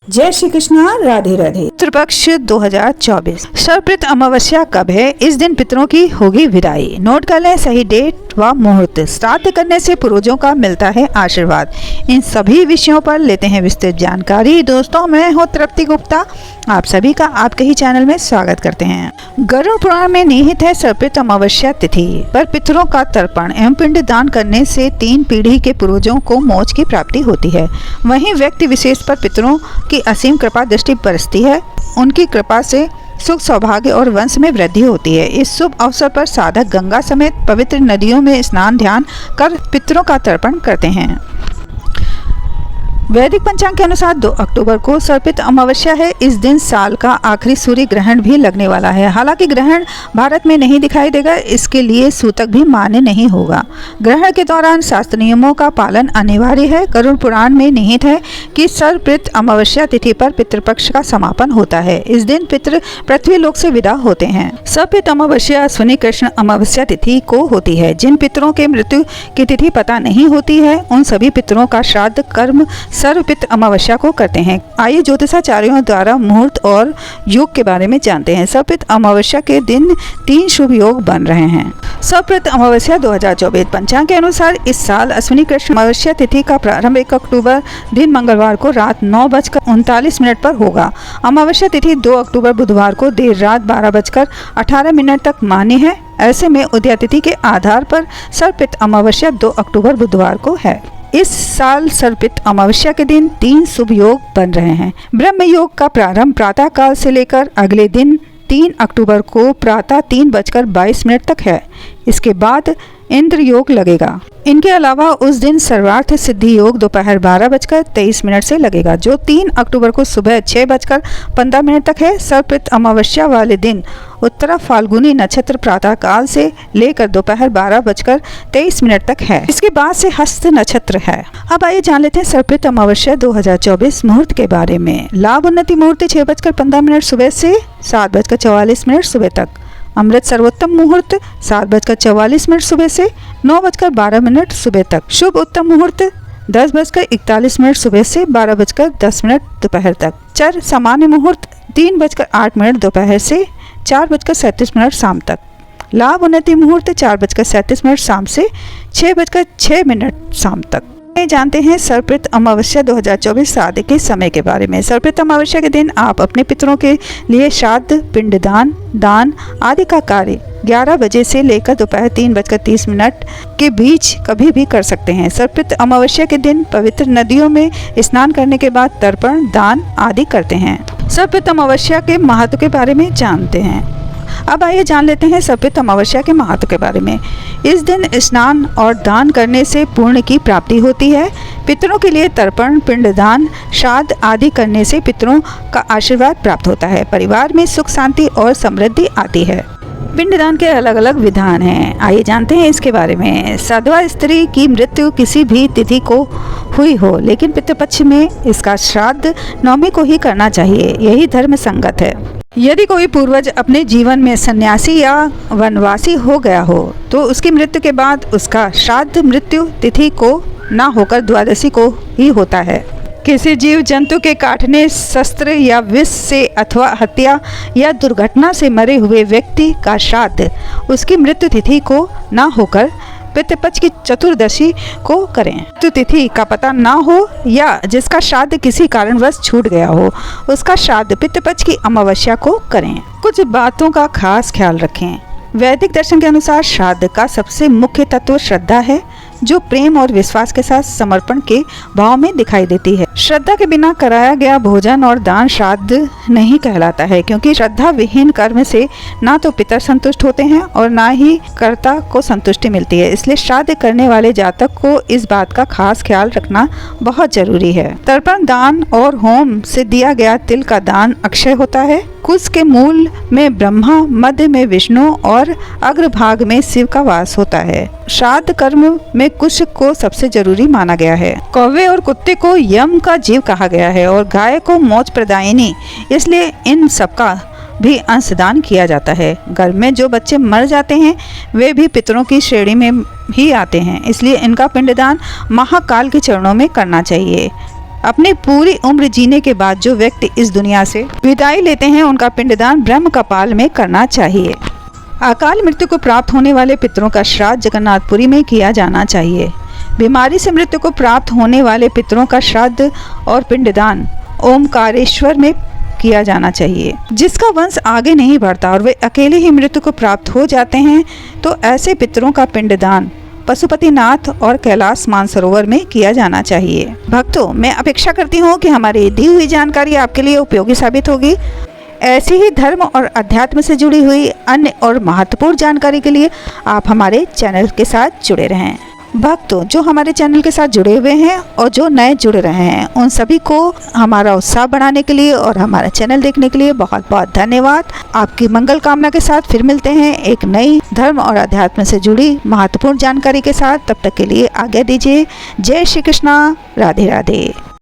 जय श्री कृष्णा, राधे राधे। पितृपक्ष 2024 सर्वपितृ अमावस्या कब है? इस दिन पितरों की होगी विदाई। नोट कर लें सही डेट व मुहूर्त। श्राद्ध करने से पूर्वजों का मिलता है आशीर्वाद। इन सभी विषयों पर लेते हैं विस्तृत जानकारी। दोस्तों, मैं हूँ तृप्ति गुप्ता, आप सभी का आपके ही चैनल में स्वागत करते हैं। गरुड़ पुराण में निहित है सर्वपितृ अमावस्या तिथि पर पितरों का तर्पण एवं पिंड दान करने से 3 पीढ़ी के पूर्वजों को मोक्ष की प्राप्ति होती है। वहीं व्यक्ति विशेष पर पितरों की असीम कृपा दृष्टि बरसती है। उनकी कृपा से सुख, सौभाग्य और वंश में वृद्धि होती है। इस शुभ अवसर पर साधक गंगा समेत पवित्र नदियों में स्नान ध्यान कर पितरों का तर्पण करते हैं। वैदिक पंचांग के अनुसार 2 अक्टूबर को सर्वपितृ अमावस्या है। इस दिन साल का आखिरी सूर्य ग्रहण भी लगने वाला है। हालांकि ग्रहण भारत में नहीं दिखाई देगा, इसके लिए सूतक भी मान्य नहीं होगा। ग्रहण के दौरान शास्त्र नियमों का पालन अनिवार्य है। गरुड़ पुराण में निहित है कि सर्वपितृ अमावस्या तिथि पर पितृपक्ष का समापन होता है। इस दिन पितृ पृथ्वी लोक से विदा होते हैं। सर्वपितृ अमावस्या अश्विनी कृष्ण अमावस्या तिथि को होती है। जिन पितरों के मृत्यु की तिथि पता नहीं होती है, उन सभी पितरों का श्राद्ध कर्म सर्वपितृ अमावस्या को करते हैं। आइए ज्योतिषाचार्यों द्वारा मुहूर्त और योग के बारे में जानते हैं। सर्वपितृ अमावस्या के दिन 3 शुभ योग बन रहे हैं। सर्वपितृ अमावस्या 2024 पंचांग के अनुसार इस साल अश्विनी कृष्ण अमावस्या तिथि का प्रारंभ 1 अक्टूबर दिन मंगलवार को रात 9:39 पर होगा। अमावस्या तिथि 2 अक्टूबर बुधवार को देर रात 12:18 तक मान्य है। ऐसे में उदय तिथि के आधार पर सर्वपितृ अमावस्या 2 अक्टूबर बुधवार को है। इस साल सर्वपितृ अमावस्या के दिन 3 शुभ योग बन रहे हैं। ब्रह्म योग का प्रारंभ प्रातः काल से लेकर अगले दिन 3 अक्टूबर को प्रातः 3:22 तक है। इसके बाद इंद्र योग लगेगा। इनके अलावा उस दिन सर्वार्थ सिद्धि योग दोपहर 12:23 से लगेगा, जो 3 अक्टूबर को सुबह 6:15 तक है। सर्वपितृ अमावस्या वाले दिन उत्तरा फाल्गुनी नक्षत्र प्रातः काल से लेकर दोपहर 12:23 तक है। इसके बाद से हस्त नक्षत्र है। अब आइए जान लेते हैं सर्वपितृ अमावस्या 2024 मुहूर्त के बारे में। लाभ उन्नति मुहूर्त 6:15 सुबह से 7:44 सुबह तक। अमृत सर्वोत्तम मुहूर्त 7:44 सुबह से 9:12 सुबह तक। शुभ उत्तम मुहूर्त 10:41 सुबह से 12:10 दोपहर तक। चर सामान्य मुहूर्त 3:08 दोपहर से 4:37 शाम तक। लाभ उन्नति मुहूर्त 4:37 शाम से 6:06 शाम तक। जानते हैं सर्वपितृ अमावस्या 2024 श्राद्ध के समय के बारे में। सर्वपितृ अमावस्या के दिन आप अपने पितरों के लिए श्राद्ध, पिंडदान, दान आदि का कार्य 11 बजे से लेकर दोपहर 3:30 के बीच कभी भी कर सकते हैं। सर्वपितृ अमावस्या के दिन पवित्र नदियों में स्नान करने के बाद तर्पण, दान आदि करते हैं। सर्वपितृ अमावस्या के महत्व के बारे में जानते हैं। अब आइए जान लेते हैं सर्वपितृ अमावस्या के महत्व के बारे में। इस दिन स्नान और दान करने से पुण्य की प्राप्ति होती है। पितरों के लिए तर्पण, पिंडदान, श्राद्ध आदि करने से पितरों का आशीर्वाद प्राप्त होता है। परिवार में सुख, शांति और समृद्धि आती है। पिंडदान के अलग अलग विधान हैं। आइए जानते हैं इसके बारे में। साधवा स्त्री की मृत्यु किसी भी तिथि को हुई हो, लेकिन पितृपक्ष में इसका श्राद्ध नवमी को ही करना चाहिए। यही धर्म संगत है। यदि कोई पूर्वज अपने जीवन में सन्यासी या वनवासी हो गया हो, तो उसकी मृत्यु के बाद उसका श्राद्ध मृत्यु तिथि को न होकर द्वादशी को ही होता है। किसी जीव जंतु के काटने, शस्त्र या विष से अथवा हत्या या दुर्घटना से मरे हुए व्यक्ति का श्राद्ध उसकी मृत्यु तिथि को न होकर पितृपक्ष की चतुर्दशी को करें। मृत्यु तिथि का पता ना हो या जिसका श्राद्ध किसी कारणवश छूट गया हो, उसका श्राद्ध पितृपक्ष की अमावस्या को करें। कुछ बातों का खास ख्याल रखें। वैदिक दर्शन के अनुसार श्राद्ध का सबसे मुख्य तत्व श्रद्धा है, जो प्रेम और विश्वास के साथ समर्पण के भाव में दिखाई देती है। श्रद्धा के बिना कराया गया भोजन और दान श्राद्ध नहीं कहलाता है, क्योंकि श्रद्धा विहीन कर्म से ना तो पितर संतुष्ट होते हैं और ना ही कर्ता को संतुष्टि मिलती है। इसलिए श्राद्ध करने वाले जातक को इस बात का खास ख्याल रखना बहुत जरूरी है। तर्पण, दान और होम से दिया गया तिल का दान अक्षय होता है। कुश के मूल में ब्रह्मा, मध्य में विष्णु और अग्रभाग में शिव का वास होता है। श्राद्ध कर्म में कुश को सबसे जरूरी माना गया है। कौवे और कुत्ते को यम का जीव कहा गया है और गाय को मोक्ष प्रदायिनी, इसलिए इन सबका भी अंशदान किया जाता है। घर में जो बच्चे मर जाते हैं वे भी पितरों की श्रेणी में ही आते हैं, इसलिए इनका पिंडदान महाकाल के चरणों में करना चाहिए। अपनी पूरी उम्र जीने के बाद जो व्यक्ति इस दुनिया से विदाई लेते हैं उनका पिंडदान ब्रह्म कपाल में करना चाहिए। अकाल मृत्यु को प्राप्त होने वाले पितरों का श्राद्ध जगन्नाथपुरी में किया जाना चाहिए। बीमारी से मृत्यु को प्राप्त होने वाले पितरों का श्राद्ध और पिंडदान ओमकारेश्वर में किया जाना चाहिए। जिसका वंश आगे नहीं बढ़ता और वे अकेले ही मृत्यु को प्राप्त हो जाते हैं तो ऐसे पितरों का पिंडदान पशुपतिनाथ और कैलाश मानसरोवर में किया जाना चाहिए। भक्तों, मैं अपेक्षा करती हूँ कि हमारी दी हुई जानकारी आपके लिए उपयोगी साबित होगी। ऐसी ही धर्म और अध्यात्म से जुड़ी हुई अन्य और महत्वपूर्ण जानकारी के लिए आप हमारे चैनल के साथ जुड़े रहें। भक्तों, जो हमारे चैनल के साथ जुड़े हुए हैं और जो नए जुड़ रहे हैं उन सभी को हमारा उत्साह बढ़ाने के लिए और हमारा चैनल देखने के लिए बहुत बहुत धन्यवाद। आपकी मंगल कामना के साथ फिर मिलते हैं एक नई धर्म और अध्यात्म से जुड़ी महत्वपूर्ण जानकारी के साथ। तब तक के लिए आज्ञा दीजिए। जय श्री कृष्णा, राधे राधे।